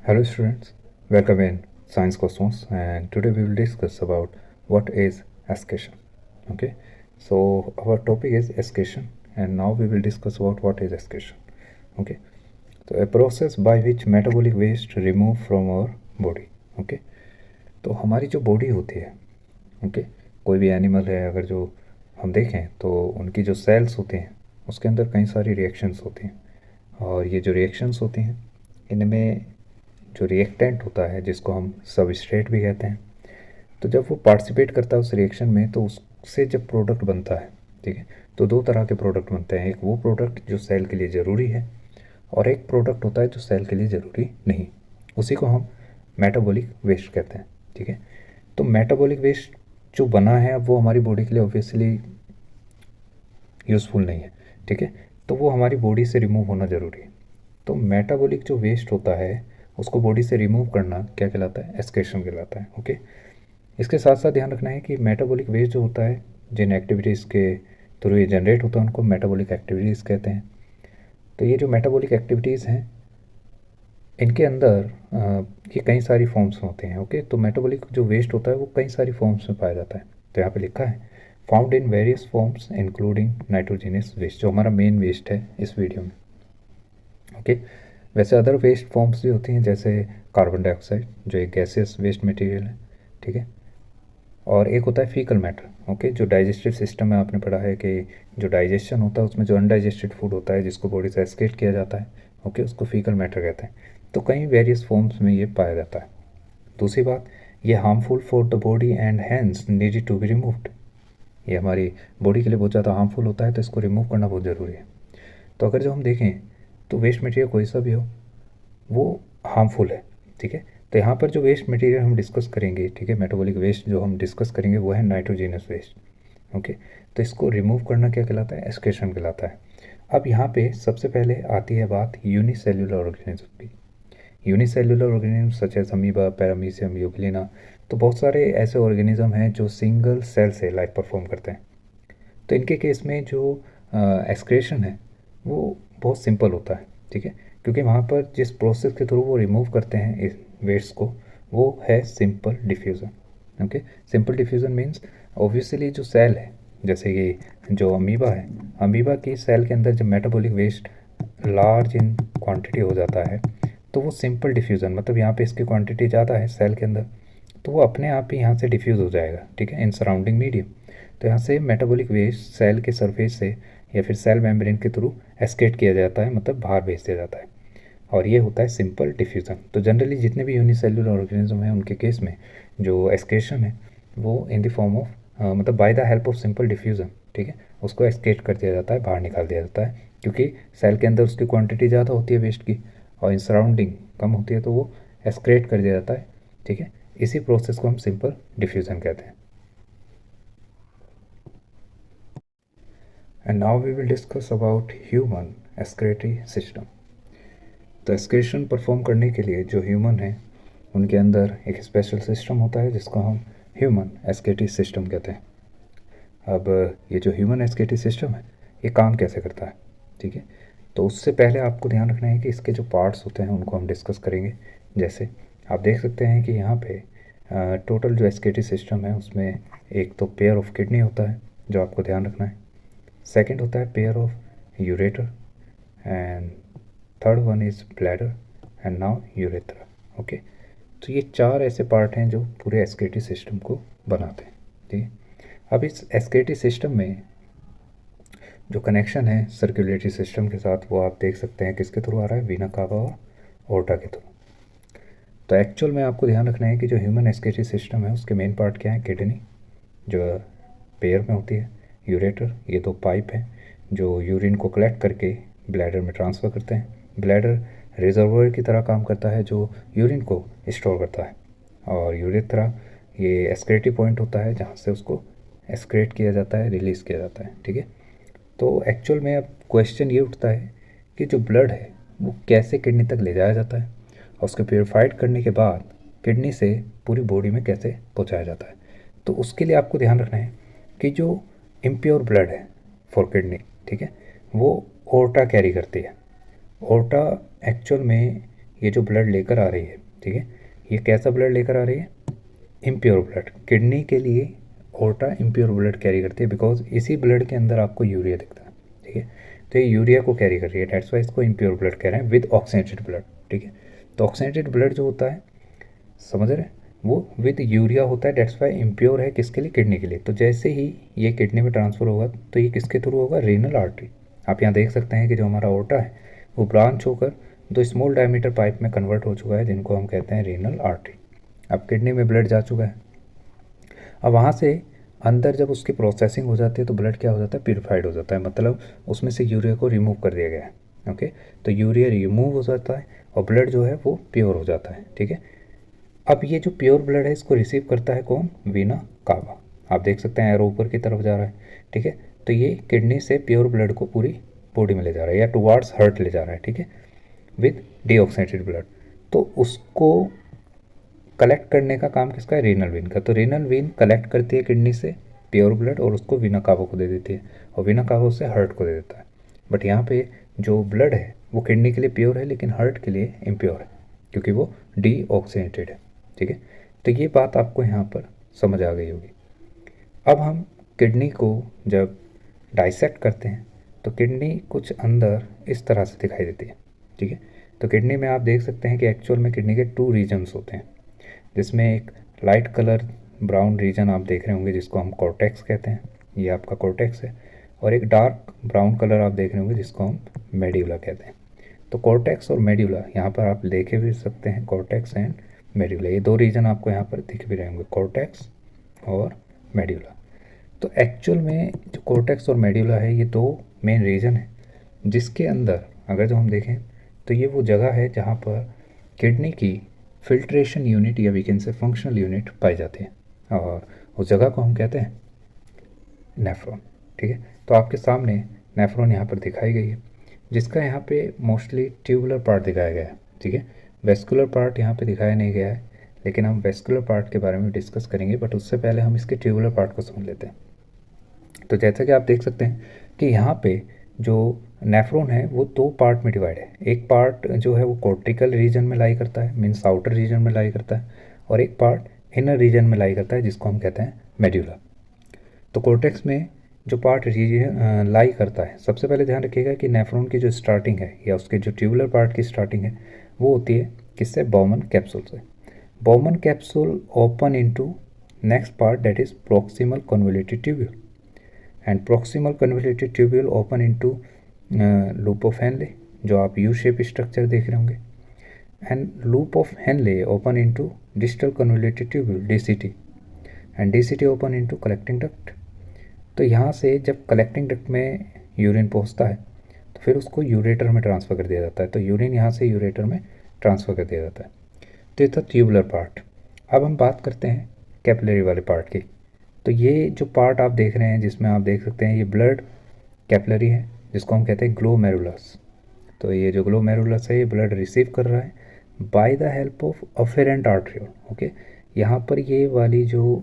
Hello students, welcome in Science Cosmos, and today we will discuss about what is escalation. Okay, so our topic is escalation and now we will discuss about what is escalation. Okay, so a process by which metabolic waste remove from our body. Okay, तो हमारी जो body होती है, okay, कोई भी animal है अगर जो हम देखें तो उनकी जो सेल्स होते हैं उसके अंदर कई सारी रिएक्शंस होती हैं और ये जो रिएक्शंस होती हैं इनमें जो रिएक्टेंट होता है जिसको हम सबस्ट्रेट भी कहते हैं, तो जब वो पार्टिसिपेट करता है उस रिएक्शन में तो उससे जब प्रोडक्ट बनता है, ठीक है, तो दो तरह के प्रोडक्ट बनते हैं। एक वो प्रोडक्ट जो सेल के लिए ज़रूरी है और एक प्रोडक्ट होता है जो सेल के लिए ज़रूरी नहीं, उसी को हम मेटाबॉलिक वेस्ट कहते हैं। ठीक है, तो मेटाबॉलिक वेस्ट जो बना है अब वो हमारी बॉडी के लिए ऑब्वियसली यूज़फुल नहीं है। ठीक है, तो वो हमारी बॉडी से रिमूव होना ज़रूरी है। तो मेटाबॉलिक जो वेस्ट होता है उसको बॉडी से रिमूव करना क्या कहलाता है? एस्केशन कहलाता है। ओके, इसके साथ साथ ध्यान रखना है कि मेटाबॉलिक वेस्ट जो होता है जिन एक्टिविटीज़ के थ्रू ये जनरेट होता है उनको मेटाबॉलिक एक्टिविटीज़ कहते हैं। तो ये जो मेटाबॉलिक एक्टिविटीज़ हैं इनके अंदर ये कई सारी फॉर्म्स होते हैं। ओके, तो मेटाबॉलिक जो वेस्ट होता है वो कई सारी फॉर्म्स में पाया जाता है। तो यहाँ पे लिखा है found in various forms including nitrogenous waste, जो हमारा मेन वेस्ट है इस वीडियो में। ओके, वैसे अदर वेस्ट फॉर्म्स भी होती हैं जैसे कार्बन डाइऑक्साइड जो एक गैसियस वेस्ट मटेरियल है। ठीक है, और एक होता है फीकल मैटर। ओके, जो डाइजेस्टिव सिस्टम में आपने पढ़ा है कि जो डाइजेशन होता है उसमें जो अनडाइजेस्टेड फूड होता है जिसको बॉडी से एस्केट किया जाता है, ओके, उसको फीकल मैटर कहते हैं। तो कई वेरियस फॉर्म्स में ये पाया जाता है। दूसरी बात, ये harmful for the body and hence needed to be removed. ये हमारी बॉडी के लिए बहुत ज़्यादा हार्मफुल होता है तो इसको रिमूव करना बहुत ज़रूरी है। तो अगर जो हम देखें तो वेस्ट मटेरियल कोई सा भी हो वो हार्मफुल है। ठीक है, तो यहाँ पर जो वेस्ट मटेरियल हम डिस्कस करेंगे, ठीक है, मेटाबॉलिक वेस्ट जो हम डिस्कस करेंगे वो है नाइट्रोजीनस वेस्ट। ओके, तो इसको रिमूव करना क्या कहलाता है? एस्केशन कहलाता है। अब यहाँ पे सबसे पहले आती है बात यूनिसेल्युलर ऑर्गेनिज्म की। Unicellular organism such as amoeba, paramecium, euglena, तो बहुत सारे ऐसे ऑर्गेनिज्म हैं जो सिंगल सेल से लाइफ परफॉर्म करते हैं। तो इनके केस में जो एक्सक्रेशन है वो बहुत सिंपल होता है। ठीक है, क्योंकि वहाँ पर जिस प्रोसेस के थ्रू वो रिमूव करते हैं इस वेस्ट को वो है simple diffusion. Okay, simple diffusion means obviously जो सेल है जैसे कि जो अमीबा है, अमीबा की सेल के अंदर जब metabolic waste large in quantity हो जाता है तो वो सिंपल डिफ्यूज़न, मतलब यहाँ पे इसकी क्वांटिटी ज़्यादा है सेल के अंदर तो वो अपने आप ही यहाँ से डिफ्यूज़ हो जाएगा। ठीक है, इन सराउंडिंग मीडियम। तो यहाँ से मेटाबॉलिक वेस्ट सेल के सरफेस से या फिर सेल मेम्ब्रेन के थ्रू एस्केट किया जाता है, मतलब बाहर भेज दिया जाता है, और ये होता है सिंपल डिफ्यूज़न। तो जनरली जितने भी यूनिसेल्युलर ऑर्गेनिज्म हैं उनके केस में जो एस्केशन है वो इन द फॉर्म ऑफ मतलब by the help of simple diffusion, ठीक है, उसको एस्केट कर दिया जाता है, बाहर निकाल दिया जाता है, क्योंकि सेल के अंदर उसकी क्वांटिटी ज़्यादा होती है वेस्ट की और इन सराउंडिंग कम होती है तो वो एस्क्रेट कर दिया जाता है। ठीक है, इसी प्रोसेस को हम सिंपल डिफ्यूज़न कहते हैं। And now we will discuss about human excretory system. तो एस्क्रेशन परफॉर्म करने के लिए जो ह्यूमन है उनके अंदर एक स्पेशल सिस्टम होता है जिसको हम ह्यूमन एस्क्रेटरी सिस्टम कहते हैं। अब ये जो ह्यूमन एस्क्रेटरी सिस्टम है ये काम कैसे करता है? ठीक है, तो उससे पहले आपको ध्यान रखना है कि इसके जो पार्ट्स होते हैं उनको हम डिस्कस करेंगे। जैसे आप देख सकते हैं कि यहाँ पे टोटल जो एस्क्रेटरी सिस्टम है उसमें एक तो पेयर ऑफ किडनी होता है जो आपको ध्यान रखना है, सेकेंड होता है pair of ureter, and third one is bladder, and now urethra. Okay, तो ये चार ऐसे पार्ट हैं जो पूरे एस्क्रेटरी सिस्टम को बनाते हैं। ठीक है, अब इस एस्क्रेटरी सिस्टम में जो कनेक्शन है सर्कुलेटरी सिस्टम के साथ वो आप देख सकते हैं किसके थ्रू आ रहा है? वीना कावा और ओर्टा के थ्रू। तो एक्चुअल में आपको ध्यान रखना है कि जो ह्यूमन एस्क्रेटरी सिस्टम है उसके मेन पार्ट क्या है? किडनी जो पेयर में होती है, यूरेटर, ये दो पाइप हैं जो यूरिन को कलेक्ट करके ब्लैडर में ट्रांसफ़र करते हैं। ब्लैडर रिजर्वोयर की तरह काम करता है जो यूरिन को स्टोर करता है, और यूरेथ्रा ये एस्क्रेटरी पॉइंट होता है जहाँ से उसको एस्क्रेट किया जाता है, रिलीज़ किया जाता है। ठीक है, तो एक्चुअल में अब क्वेश्चन ये उठता है कि जो ब्लड है वो कैसे किडनी तक ले जाया जाता है और उसको प्योरीफाइड करने के बाद किडनी से पूरी बॉडी में कैसे पहुंचाया जाता है। तो उसके लिए आपको ध्यान रखना है कि जो इम्प्योर ब्लड है फॉर किडनी, ठीक है, वो ओर्टा कैरी करती है। ओर्टा एक्चुअल में ये जो ब्लड लेकर आ रही है, ठीक है, ये कैसा ब्लड लेकर आ रही है? Impure blood. किडनी के लिए ओर्टा इम्प्योर ब्लड कैरी करती है, बिकॉज इसी ब्लड के अंदर आपको यूरिया दिखता है, ठीक है। तो ये यूरिया को कैरी कर रही है, डेट्स वाई इसको इम्प्योर ब्लड कह रहे हैं, विद ऑक्सीनेटेड ब्लड, ठीक है। तो ऑक्सीनेटेड ब्लड जो होता है, समझ रहे हैं, वो विद यूरिया होता है, डेट्स वाई इम्प्योर है, किसके लिए? किडनी के लिए। तो जैसे ही ये किडनी में ट्रांसफ़र होगा तो ये किसके थ्रू होगा? Renal artery. आप यहाँ देख सकते हैं कि जो हमारा ओर्टा है वो ब्रांच होकर दो स्मॉल डायमीटर पाइप में कन्वर्ट हो चुका है, जिनको हम कहते हैं रीनल आर्टरी। अब किडनी में ब्लड जा चुका है, अब वहाँ से अंदर जब उसकी प्रोसेसिंग हो जाती है तो ब्लड क्या हो जाता है? प्यूरिफाइड हो जाता है, मतलब उसमें से यूरिया को रिमूव कर दिया गया है, ओके। तो यूरिया रिमूव हो जाता है और ब्लड जो है वो प्योर हो जाता है, ठीक है। अब ये जो प्योर ब्लड है इसको रिसीव करता है कौन? वीना कावा। आप देख सकते हैं एरो ऊपर की तरफ जा रहा है, ठीक है। तो ये किडनी से प्योर ब्लड को पूरी बॉडी में ले जा रहा है या टुवार्ड्स हार्ट ले जा रहा है, ठीक है, विद डीऑक्सीनेटेड ब्लड। तो उसको कलेक्ट करने का काम किसका है? रीनल वेन का। तो रीनल वेन कलेक्ट करती है किडनी से प्योर ब्लड और उसको वीना कावा को दे देती है, और वीना कावा उसे हार्ट को दे देता है। बट यहाँ पे जो ब्लड है वो किडनी के लिए प्योर है लेकिन हार्ट के लिए इम्प्योर है, क्योंकि वो डीऑक्सीनेटेड है, ठीक है। तो ये बात आपको यहाँ पर समझ आ गई होगी। अब हम किडनी को जब डाइसेक्ट करते हैं तो किडनी कुछ अंदर इस तरह से दिखाई देती है, ठीक है। तो किडनी में आप देख सकते हैं कि एक्चुअल में किडनी के 2 रीजन्स होते हैं, जिसमें एक लाइट कलर ब्राउन रीजन आप देख रहे होंगे जिसको हम कॉर्टेक्स कहते हैं, ये आपका कॉर्टेक्स है, और एक डार्क ब्राउन कलर आप देख रहे होंगे जिसको हम मेड्यूला कहते हैं। तो कॉर्टेक्स और मेड्यूला यहाँ पर आप देखे भी सकते हैं, कॉर्टेक्स एंड मेड्यूला, ये 2 रीजन आपको यहाँ पर दिख भी रहे होंगे, कॉर्टेक्स और मेड्यूला। तो एक्चुअल में जो कॉर्टेक्स और मेड्यूला है ये 2 मेन रीजन है, जिसके अंदर अगर जो हम देखें तो ये वो जगह है जहाँ पर किडनी की फिल्ट्रेशन यूनिट या we can say functional unit पाई जाती है, और उस जगह को हम कहते हैं नेफ्रॉन, ठीक है। तो आपके सामने नेफ्रॉन यहाँ पर दिखाई गई है, जिसका यहाँ पे मोस्टली ट्यूबुलर पार्ट दिखाया गया है, ठीक है। वेस्कुलर पार्ट यहाँ पे दिखाया नहीं गया है, लेकिन हम वेस्कुलर पार्ट के बारे में डिस्कस करेंगे, बट उससे पहले हम इसके ट्यूबुलर पार्ट को समझ लेते हैं। तो जैसा कि आप देख सकते हैं कि यहाँ पे जो नेफ्रॉन है वो 2 पार्ट में डिवाइड है। एक पार्ट जो है वो कॉर्टिकल रीजन में लाई करता है, मीन्स आउटर रीजन में लाई करता है, और एक पार्ट इनर रीजन में लाई करता है जिसको हम कहते हैं मेड्यूला। तो कॉर्टेक्स में जो पार्ट लाई करता है, सबसे पहले ध्यान रखिएगा कि नेफ्रॉन की जो स्टार्टिंग है या उसके जो ट्यूबुलर पार्ट की स्टार्टिंग है वो होती है किससे? बॉमन कैप्सूल से। Bowman capsule open into next part that is proximal convoluted tubule, and proximal convoluted tubule open into loop of Henle, जो आप यू शेप स्ट्रक्चर देख रहे होंगे, and loop of Henle open into distal convoluted tubule DCT, and DCT open into collecting duct. तो यहाँ से जब collecting duct में यूरिन पहुँचता है तो फिर उसको यूरेटर में ट्रांसफ़र कर दिया जाता है, तो यूरिन यहाँ से यूरेटर में ट्रांसफ़र कर दिया जाता है। तो ये था ट्यूबुलर पार्ट। अब हम बात करते हैं कैपिलरी वाले पार्ट की। तो ये जो पार्ट आप देख रहे हैं जिसमें आप देख सकते हैं ये ब्लड कैपिलरी है, जिसको हम कहते हैं ग्लोमेरुलस। तो ये जो ग्लोमेरुलस है ये ब्लड रिसीव कर रहा है by the help of afferent arteriole, okay. यहाँ पर ये वाली जो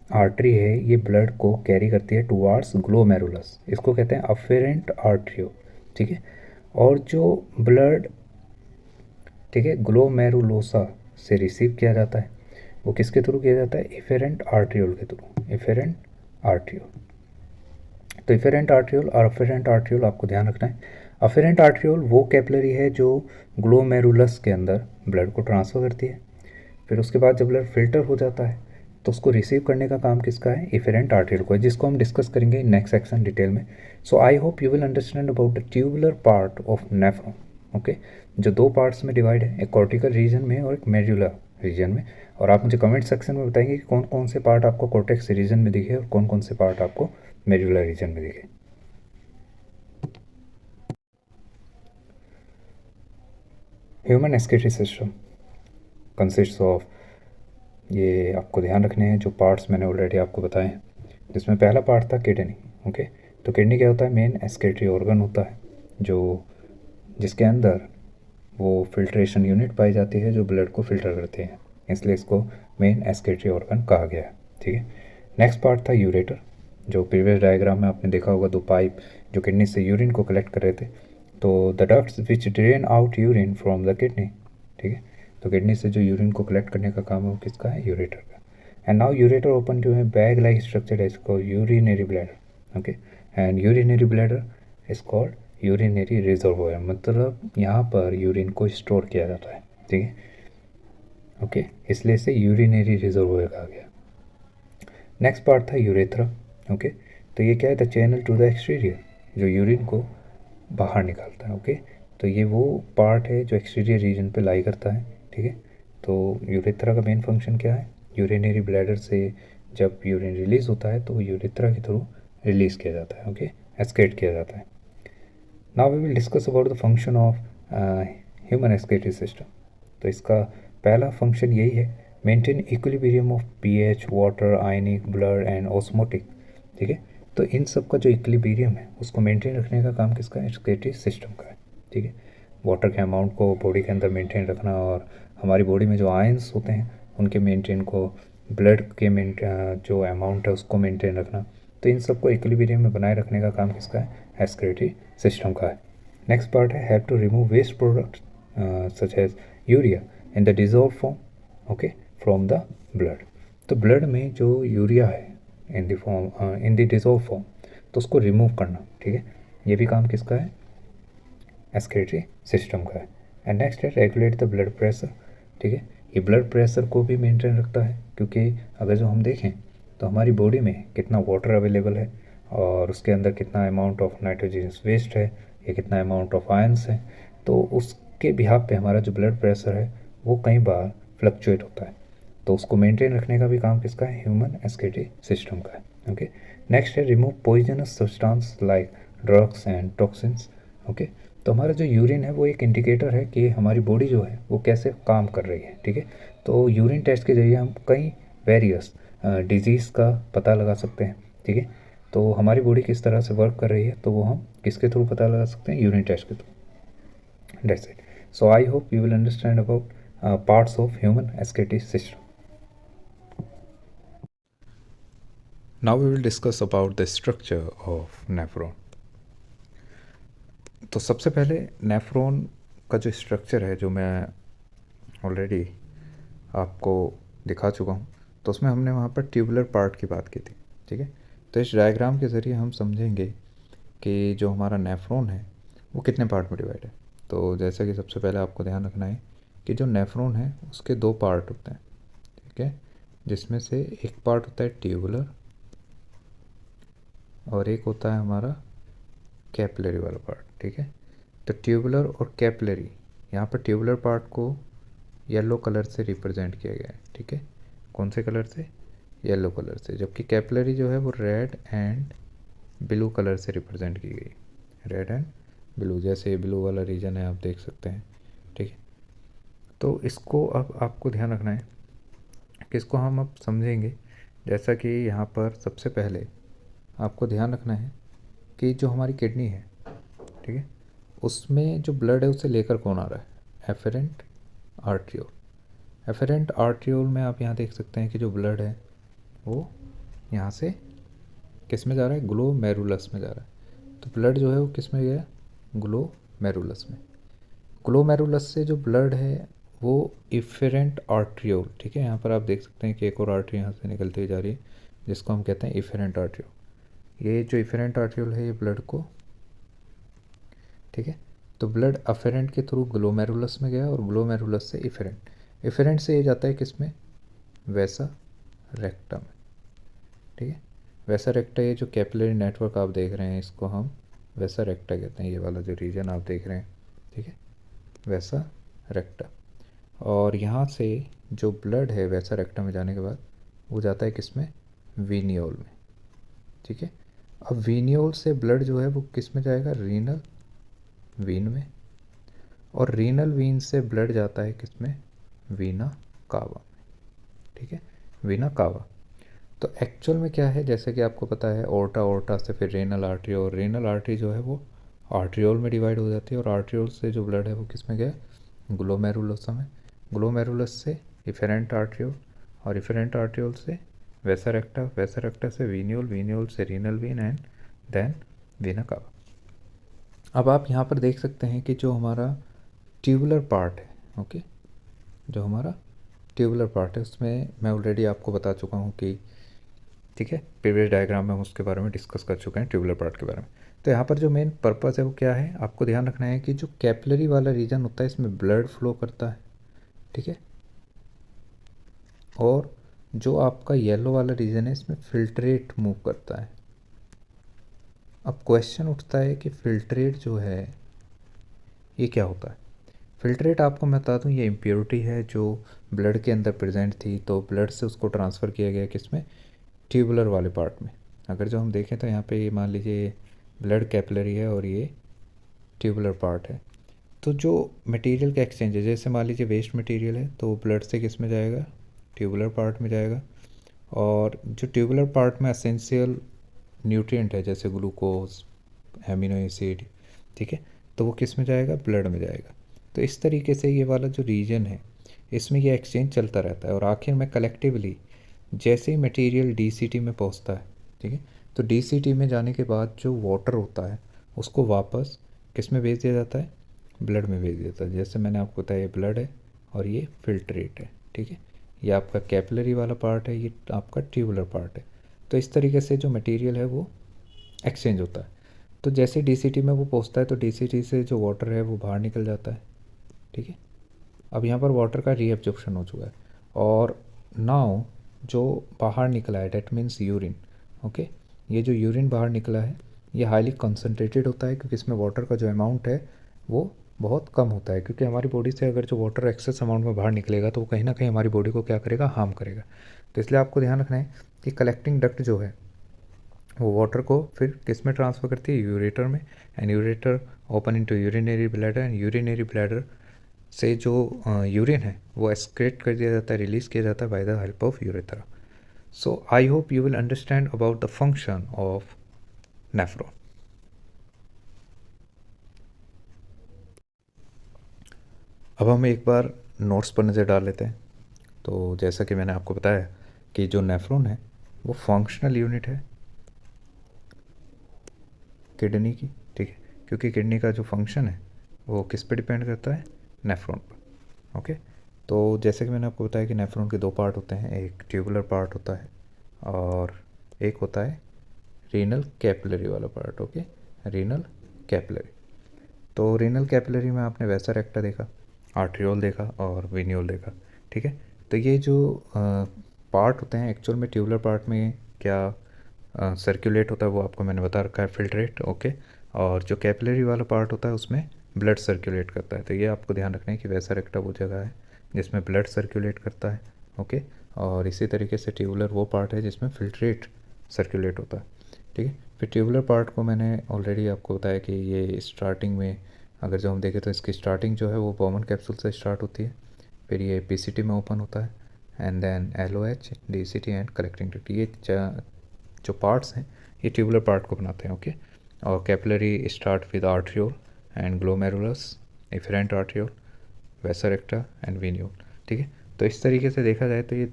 आर्टरी है ये ब्लड को कैरी करती है टुवार्ड्स ग्लोमेरुलस, इसको कहते हैं अफेरेंट आर्ट्रियो, ठीक है। और जो ब्लड, ठीक है, ग्लोमेरुलोसा से रिसीव किया जाता है वो किसके थ्रू किया जाता है? इफेरेंट आर्ट्रियोल के थ्रू, इफेरेंट आर्ट्रियोल। तो इफेरेंट आर्ट्रियोल और अफेरेंट आर्ट्रियोल आपको ध्यान रखना है। अफेरेंट आर्ट्रियोल वो कैपिलरी है जो ग्लोमेरुलस के अंदर ब्लड को ट्रांसफ़र करती है, फिर उसके बाद जब ब्लड फिल्टर हो जाता है तो उसको रिसीव करने का काम किसका है? इफेरेंट आर्ट्रियोल को है, जिसको हम डिस्कस करेंगे नेक्स्ट सेक्शन डिटेल में। So I hope you will understand about the tubular part of nephron, okay, जो 2 पार्ट्स में डिवाइड है, एक कॉर्टिकल रीजन में और एक मेड्यूला रीजन में। और आप मुझे कमेंट सेक्शन में बताएंगे कि कौन कौन से पार्ट आपको कॉर्टेक्स रीजन में दिखे और कौन कौन से पार्ट आपको मेड्यूला रीजन में दिखे। Human excretory system consists of, ये आपको ध्यान रखने हैं जो पार्ट्स मैंने ऑलरेडी आपको बताए हैं, जिसमें पहला पार्ट था किडनी, ओके। तो किडनी क्या होता है? मेन एक्सक्रीटरी ऑर्गन होता है जो जिसके अंदर वो फिल्ट्रेशन यूनिट पाई जाती है जो ब्लड को फिल्टर करते हैं, इसलिए इसको मेन एक्सक्रीटरी ऑर्गन कहा गया है, ठीक है। नेक्स्ट पार्ट था यूरेटर, जो प्रीवियस डायग्राम में आपने देखा होगा 2 पाइप जो किडनी से यूरिन को कलेक्ट कर रहे थे। तो the ducts which drain out urine from the kidney ठीक है। तो किडनी से जो यूरिन को कलेक्ट करने का काम है वो किसका है, यूरेटर का। And now ureter open to a bag like structure is called urinary bladder, okay. And urinary bladder is called urinary reservoir, मतलब यहाँ पर यूरिन को स्टोर किया जाता है, ठीक है, ओके। इसलिए इसे यूरिनरी रिजर्वोयर कहा गया। नेक्स्ट पार्ट था यूरेथ्रा, ओके। तो ये क्या है, the channel to the exterior, जो यूरिन को बाहर निकालता है, ओके। तो ये वो पार्ट है जो एक्सटीरियर रीजन पे लाई करता है, ठीक है। तो यूरेथ्रा का मेन फंक्शन क्या है, यूरिनरी ब्लैडर से जब यूरिन रिलीज होता है तो वो यूरेथ्रा के थ्रू रिलीज किया जाता है, ओके, एक्सक्रीट किया जाता है। Now we will discuss about the function of human excretory system. तो इसका पहला फंक्शन यही है, maintain equilibrium of pH, water, ionic, blood and osmotic, ठीक है। तो इन सब का जो इक्विलिब्रियम है उसको मेंटेन रखने का काम किसका है, एक्सक्रीटरी सिस्टम का है, ठीक है। वाटर के अमाउंट को बॉडी के अंदर मेंटेन रखना, और हमारी बॉडी में जो आयंस होते हैं उनके मेंटेन को, ब्लड के जो अमाउंट है उसको मेंटेन रखना, तो इन सबको इक्विलिब्रियम में बनाए रखने का काम किसका है, एक्सक्रीटरी सिस्टम का है। नेक्स्ट पार्ट है help to remove waste product such as urea in the dissolve form, okay, from the blood. तो ब्लड में जो यूरिया है in the form, in the dissolve form, तो उसको रिमूव करना, ठीक है, ये भी काम किसका है, एक्सक्रीटरी सिस्टम का है। एंड नेक्स्ट है रेगुलेट द ब्लड प्रेशर, ठीक है। ये ब्लड प्रेशर को भी मेंटेन रखता है, क्योंकि अगर जो हम देखें तो हमारी बॉडी में कितना वाटर अवेलेबल है और उसके अंदर कितना अमाउंट ऑफ नाइट्रोजनस वेस्ट है या कितना अमाउंट ऑफ आयंस है, तो उसके बिहाफ पे हमारा जो ब्लड प्रेशर है वो कई बार फ्लक्चुएट होता है। तो उसको मेंटेन रखने का भी काम किसका है, ह्यूमन एक्सक्रीटरी सिस्टम का है, ओके। नेक्स्ट है remove poisonous substance like drugs and toxins, okay. तो हमारा जो यूरिन है वो एक इंडिकेटर है कि हमारी बॉडी जो है वो कैसे काम कर रही है, ठीक है। तो यूरिन टेस्ट के जरिए हम कई वेरियस डिजीज़ का पता लगा सकते हैं, ठीक है। तो हमारी बॉडी किस तरह से वर्क कर रही है तो वो हम किसके थ्रू पता लगा सकते हैं, यूरिन टेस्ट के through. That's it. So I hope you will understand about parts of human excretory system. Now we will discuss about the structure of nephron. तो सबसे पहले नेफ्रॉन का जो स्ट्रक्चर है, जो मैं ऑलरेडी आपको दिखा चुका हूँ, तो उसमें हमने वहाँ पर ट्यूबुलर पार्ट की बात की थी, ठीक है। तो इस डायग्राम के ज़रिए हम समझेंगे कि जो हमारा नेफ्रॉन है वो कितने पार्ट में डिवाइड है। तो जैसे कि सबसे पहले आपको ध्यान रखना है कि जो नेफ्रॉन है उसके दो पार्ट होते हैं, ठीक है, जिसमें से एक पार्ट होता है ट्यूबुलर और एक होता है हमारा कैपिलरी वाला पार्ट, ठीक है। तो ट्यूबुलर और कैपिलरी, यहाँ पर ट्यूबुलर पार्ट को येलो कलर से रिप्रेजेंट किया गया है, ठीक है। कौन से कलर से, येलो कलर से, जबकि कैपिलरी जो है वो रेड एंड ब्लू कलर से रिप्रेजेंट की गई, रेड एंड ब्लू, जैसे ब्लू वाला रीजन है आप देख सकते हैं, ठीक है। तो इसको अब आपको ध्यान रखना है कि इसको हम अब समझेंगे। जैसा कि यहाँ पर सबसे पहले आपको ध्यान रखना है कि जो हमारी किडनी है, ठीक है, उसमें जो ब्लड है उसे लेकर कौन आ रहा है, एफेरेंट आर्ट्रियोल। एफेरेंट आर्ट्रियोल में आप यहाँ देख सकते हैं कि जो ब्लड है वो यहाँ से किस में जा रहा है, ग्लोमेरुलस में जा रहा है। तो ब्लड जो है वो किस में गया, ग्लोमेरुलस में। ग्लोमेरुलस से जो ब्लड है वो इफेरेंट आर्ट्रियोल, ठीक है, यहाँ पर आप देख सकते हैं कि एक और आर्टरी यहाँ से निकलती हुई जा रही है जिसको हम कहते हैं इफेरेंट आर्ट्रियोल। ये जो इफेरेंट आर्ट्रियोल है ये ब्लड को, ठीक है, तो ब्लड अफेरेंट के थ्रू ग्लोमेरुलस में गया और ग्लोमेरुलस से इफेरेंट, इफेरेंट से ये जाता है किसमें, वैसा रेक्टा में, ठीक है। वैसा रेक्टा, ये जो कैपिलरी नेटवर्क आप देख रहे हैं इसको हम वैसा रेक्टा कहते हैं, ये वाला जो रीजन आप देख रहे हैं, ठीक है, वैसा रेक्टा। और यहाँ से जो ब्लड है वैसा रेक्टा में जाने के बाद वो जाता है किसमें, वीनियोल में, ठीक है। अब वीनियोल से ब्लड जो है वो किस में जाएगा, रीनल वीन में, और रीनल वीन से ब्लड जाता है किसमें, वीना कावा में, ठीक है, वीना कावा। तो एक्चुअल में क्या है, जैसे कि आपको पता है ओर्टा, ओर्टा से फिर रेनल आर्टरी, और रेनल आर्टरी जो है वो आर्ट्रियोल में डिवाइड हो जाती है, और आर्ट्रियोल से जो ब्लड है वो किस में गया, ग्लोमेरुलस में, ग्लोमेरुलस से इफेरेंट आर्ट्रियोल, और इफेरेंट आर्ट्रियोल से वैसा रेक्टा, वैसा रेक्टा से वीनियोल, वीनियोल से renal vein and then vena cava. अब आप यहाँ पर देख सकते हैं कि जो हमारा ट्यूबुलर पार्ट है, ओके, जो हमारा ट्यूबुलर पार्ट है उसमें मैं ऑलरेडी आपको बता चुका हूँ कि ठीक है, प्रीवियस डायग्राम में हम उसके बारे में डिस्कस कर चुके हैं ट्यूबुलर पार्ट के बारे में। तो यहाँ पर जो मेन पर्पस है वो क्या है, आपको ध्यान रखना है कि जो कैपिलरी वाला रीजन होता है इसमें ब्लड फ्लो करता है, ठीक है, और जो आपका येलो वाला रीजन है इसमें फिल्ट्रेट मूव करता है। अब क्वेश्चन उठता है कि फिल्ट्रेट जो है ये क्या होता है। फिल्ट्रेट आपको मैं बता दूँ ये इम्प्योरिटी है जो ब्लड के अंदर प्रेजेंट थी, तो ब्लड से उसको ट्रांसफ़र किया गया किसमें, ट्यूबुलर वाले पार्ट में। अगर जो हम देखें तो यहाँ पे ये मान लीजिए ब्लड कैपिलरी है और ये ट्यूबुलर पार्ट है। तो जो मटेरियल का एक्सचेंज है, जैसे मान लीजिए वेस्ट मटेरियल है तो ब्लड से किस में जाएगा, ट्यूबुलर पार्ट में जाएगा। और जो ट्यूबुलर पार्ट में एसेंशियल न्यूट्रिएंट है जैसे ग्लूकोज, एमिनो एसिड, ठीक है, तो वो किस में जाएगा, ब्लड में जाएगा। तो इस तरीके से ये वाला जो रीजन है इसमें ये एक्सचेंज चलता रहता है और आखिर में कलेक्टिवली जैसे ही मटेरियल डीसीटी में पहुंचता है, ठीक है, तो डीसीटी में जाने के बाद जो वाटर होता है उसको वापस किस में भेज दिया जाता है, ब्लड में भेज दिया जाता है। जैसे मैंने आपको बताया ये ब्लड है और ये फिल्ट्रेट है, ठीक है, ये आपका कैपिलरी वाला पार्ट है, ये आपका ट्यूबुलर पार्ट है। तो इस तरीके से जो मटेरियल है वो एक्सचेंज होता है। तो जैसे डीसीटी में वो पहुंचता है तो डीसीटी से जो वाटर है वो बाहर निकल जाता है, ठीक है। अब यहाँ पर वाटर का रीएब्जॉर्प्शन हो चुका है और नाउ जो बाहर निकला है डेट मीन्स यूरिन, ओके। ये जो यूरिन बाहर निकला है ये हाईली कंसनट्रेटेड होता है क्योंकि इसमें वाटर का जो अमाउंट है वो बहुत कम होता है, क्योंकि हमारी बॉडी से अगर जो वाटर एक्सेस अमाउंट में बाहर निकलेगा तो वो कहीं ना कहीं हमारी बॉडी को क्या करेगा, हार्म करेगा। तो इसलिए आपको ध्यान रखना है कि कलेक्टिंग डक्ट जो है वो वाटर को फिर किस में ट्रांसफ़र करती है, यूरेटर में। And ureter open into urinary bladder and urinary bladder से जो यूरिन है वो एक्सक्रेट कर दिया जाता है, रिलीज़ किया जाता है by the help of urethra. So I hope you will understand about the function of nephron. अब हम एक बार नोट्स पर नज़र डाल लेते हैं। तो जैसा कि मैंने आपको बताया कि जो नेफ्रॉन है वो फंक्शनल यूनिट है किडनी की, ठीक है, क्योंकि किडनी का जो फंक्शन है वो किस पे डिपेंड करता है, नेफ्रॉन पर, ओके। तो जैसे कि मैंने आपको बताया कि नेफ्रॉन के दो पार्ट होते हैं, एक ट्यूबुलर पार्ट होता है और एक होता है रीनल कैपिलरी वाला पार्ट, ओके, रीनल कैपिलरी। तो रीनल कैपिलरी में आपने वैसा रेक्टा देखा, आर्ट्रियोल देखा और वेन्यूल देखा, ठीक है। तो ये जो पार्ट होते हैं एक्चुअल में ट्यूबुलर पार्ट में क्या सर्कुलेट होता है वो आपको मैंने बता रखा है, फिल्ट्रेट, ओके। और जो कैपिलरी वाला पार्ट होता है उसमें ब्लड सर्कुलेट करता है। तो ये आपको ध्यान रखना है कि वैसा रेक्टा वो जगह है जिसमें ब्लड सर्कुलेट करता है, ओके। और इसी तरीके से ट्यूबुलर वो पार्ट है जिसमें फिल्ट्रेट सर्कुलेट होता है, ठीक है। फिर ट्यूबुलर पार्ट को मैंने ऑलरेडी आपको बताया कि ये स्टार्टिंग में अगर जो हम देखें तो इसकी स्टार्टिंग जो है वो बॉमन कैप्सूल से स्टार्ट होती है, फिर ये पीसीटी में ओपन होता है and then LOH, DCT and collecting duct. ये जो पार्ट्स हैं ये ट्यूबुलर पार्ट को बनाते हैं, ओके। और capillary start with arteriole and glomerulus, efferent arteriole, वैसा रेक्टा एंड वेन्यूल, ठीक है। तो इस तरीके से देखा जाए तो ये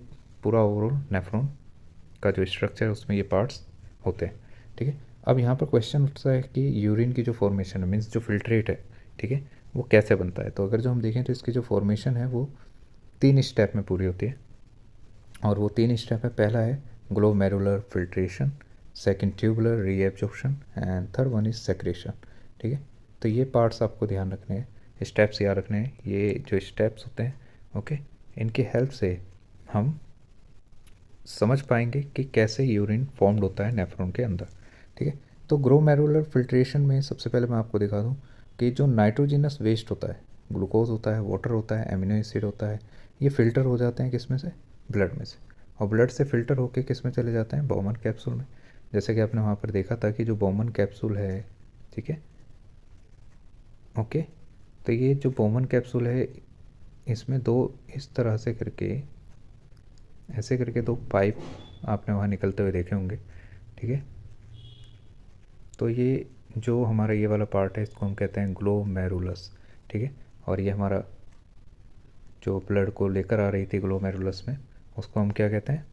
पूरा ओवरऑल नेफ्रॉन का जो स्ट्रक्चर है उसमें ये पार्ट्स होते हैं, ठीक है। अब यहाँ पर क्वेश्चन उठता है कि यूरिन की जो फॉर्मेशन है मीन्स जो फिल्ट्रेट है, ठीक है, वो कैसे बनता है। तो अगर जो हम देखें तो इसकी जो फॉर्मेशन है वो 3 स्टेप में पूरी होती है और वो 3 स्टेप है। पहला है glomerular filtration, second tubular reabsorption and third one is secretion, ठीक है। तो ये पार्ट्स आपको ध्यान रखने हैं, स्टेप्स याद रखने हैं। ये जो स्टेप्स होते हैं, ओके, इनकी हेल्प से हम समझ पाएंगे कि कैसे यूरिन फॉर्म्ड होता है नेफ्रॉन के अंदर, ठीक है। तो ग्लोमेरुलर फिल्ट्रेशन में सबसे पहले मैं आपको दिखा दूं कि जो नाइट्रोजिनस वेस्ट होता है, ग्लूकोज होता है, वाटर होता है, एमिनो एसिड होता है, ये फ़िल्टर हो जाते हैं किस में से, ब्लड में से। और ब्लड से फ़िल्टर होकर किस में चले जाते हैं, बॉमन कैप्सूल में। जैसे कि आपने वहाँ पर देखा था कि जो बॉमन कैप्सूल है, ठीक है, ओके। तो ये जो बॉमन कैप्सूल है इसमें दो इस तरह से करके, ऐसे करके दो पाइप आपने वहाँ निकलते हुए देखे होंगे, ठीक है। तो ये जो हमारा ये वाला पार्ट है इसको हम कहते हैं ग्लोमेरुलस, ठीक है। और ये हमारा जो ब्लड को लेकर आ रही थी ग्लोमेरुलस में उसको हम क्या कहते हैं,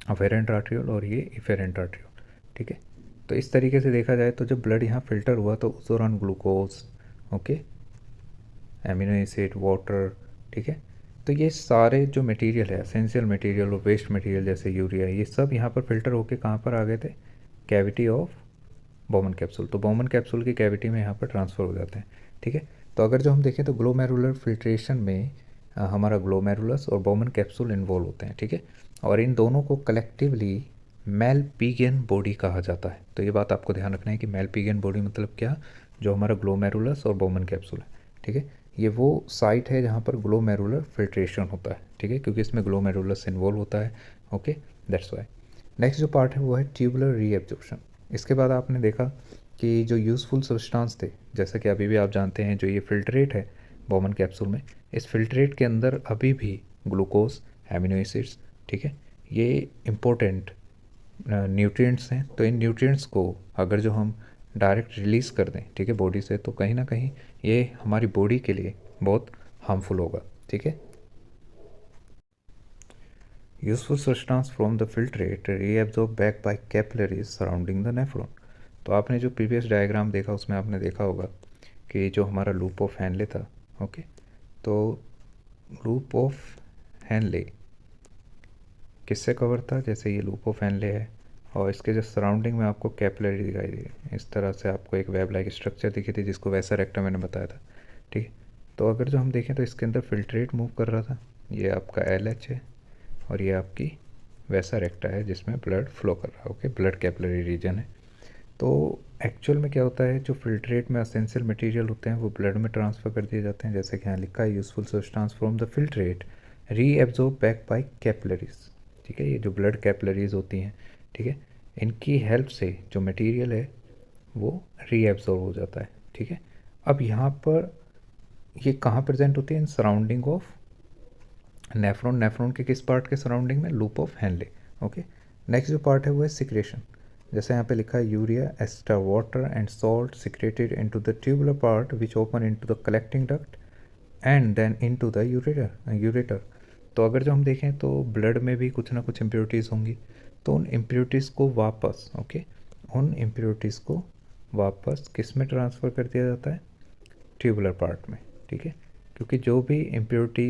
अफेरेंट आर्ट्रियोल, और ये इफेरेंट आर्ट्रियोल, ठीक है। तो इस तरीके से देखा जाए तो जब ब्लड यहाँ फिल्टर हुआ तो उस दौरान glucose, okay, amino acid, water, ठीक है। तो ये सारे जो मटेरियल है, एसेंशियल मटेरियल और वेस्ट मटेरियल जैसे यूरिया, ये सब यहाँ पर फिल्टर होके कहाँ पर आ गए थे, कैविटी ऑफ बॉमन कैप्सूल। तो बॉमन कैप्सूल की कैविटी में यहाँ पर ट्रांसफ़र हो जाते हैं, ठीक है। तो अगर जो हम देखें तो ग्लोमेरुलर फिल्ट्रेशन में हमारा ग्लोमेरुलस और बॉमन कैप्सूल इन्वॉल्व होते हैं, ठीक है। और इन दोनों को कलेक्टिवली मेलपिगियन बॉडी कहा जाता है। तो ये बात आपको ध्यान रखना है कि मेलपिगियन बॉडी मतलब क्या, जो हमारा ग्लोमेरुलस और बॉमन कैप्सूल है, ठीक है। ये वो साइट है जहाँ पर ग्लोमेरुलर फिल्ट्रेशन होता है, ठीक है, क्योंकि इसमें ग्लोमेरुलस इन्वॉल्व होता है, ओके, दैट्स वाई। नेक्स्ट जो पार्ट है वो है ट्यूबुलर रीएब्जॉर्प्शन। इसके बाद आपने देखा कि जो यूज़फुल सब्सटेंस थे, जैसे कि अभी भी आप जानते हैं जो ये फिल्ट्रेट है बॉमन कैप्सूल में, इस फिल्ट्रेट के अंदर अभी भी ग्लूकोज, एमिनो एसिड्स, ठीक है, ये इम्पोर्टेंट न्यूट्रिएंट्स हैं। तो इन न्यूट्रिएंट्स को अगर जो हम डायरेक्ट रिलीज़ कर दें, ठीक है, बॉडी से, तो कहीं ना कहीं ये हमारी बॉडी के लिए बहुत हार्मफुल होगा, ठीक है। Useful substance from the filtrate reabsorb back by capillaries surrounding the nephron. तो आपने जो प्रीवियस डायग्राम देखा उसमें आपने देखा होगा कि जो हमारा लूप ऑफ हैनले था, ओके, तो लूप ऑफ हैनले किससे कवर था, जैसे ये लूप ऑफ हैनले है और इसके जो सराउंडिंग में आपको कैपिलरी दिखाई दी, इस तरह से आपको एक वेब लाइक स्ट्रक्चर दिखी थी जिसको वैसा रेक्टा मैंने बताया था, ठीक है। तो अगर जो हम देखें तो इसके अंदर फिल्ट्रेट मूव कर रहा था, ये आपका LH है और ये आपकी वैसा रेक्टा है जिसमें ब्लड फ्लो कर रहा है, ओके, ब्लड कैपिलरी रीजन है। तो एक्चुअल में क्या होता है, जो फिल्ट्रेट में असेंशियल मटेरियल होते हैं वो ब्लड में ट्रांसफ़र कर दिए जाते हैं, जैसे कि यहाँ लिखा है useful substance from the filtrate reabsorb back by capillaries, ठीक है। ये जो ब्लड कैपिलरीज होती हैं, ठीक है, इनकी हेल्प से जो मटेरियल है वो रीएब्जॉर्ब हो जाता है, ठीक है। अब यहाँ पर ये कहाँ प्रेजेंट होती है, in surrounding of nephron. Nephron के किस पार्ट के सराउंडिंग में, loop of Henle, okay. Next जो पार्ट है वो है सिक्रेशन। जैसे यहाँ पे लिखा है urea extra water and salt secreted into the tubular part which open into the collecting duct and then into the ureter. तो अगर जो हम देखें तो ब्लड में भी कुछ ना कुछ इम्प्योरिटीज़ होंगी, तो उन इम्प्योरिटीज़ को वापस, ओके, उन इम्प्योरिटीज़ को वापस किस में ट्रांसफ़र कर दिया जाता है, ट्यूबुलर पार्ट में, ठीक है। क्योंकि जो भी इम्प्योरिटी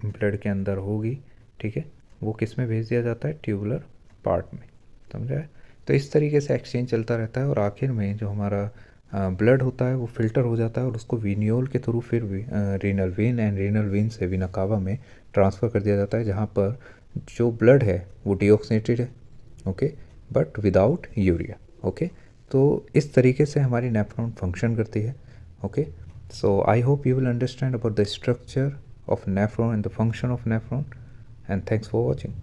ब्लड के अंदर होगी, ठीक है, वो किस में भेज दिया जाता है, ट्यूबुलर पार्ट में, समझा है। तो इस तरीके से एक्सचेंज चलता रहता है और आखिर में जो हमारा ब्लड होता है वो फिल्टर हो जाता है और उसको वीनियोल के थ्रू फिर renal vein and renal vein से वीना कावा में ट्रांसफ़र कर दिया जाता है, जहाँ पर जो ब्लड है वो डीऑक्सीनेटेड है, okay, but without urea, okay. तो इस तरीके से हमारी नेफ्रॉन फंक्शन करती है, okay. So I hope you will understand about the structure of nephron and the function of nephron, and thanks for watching.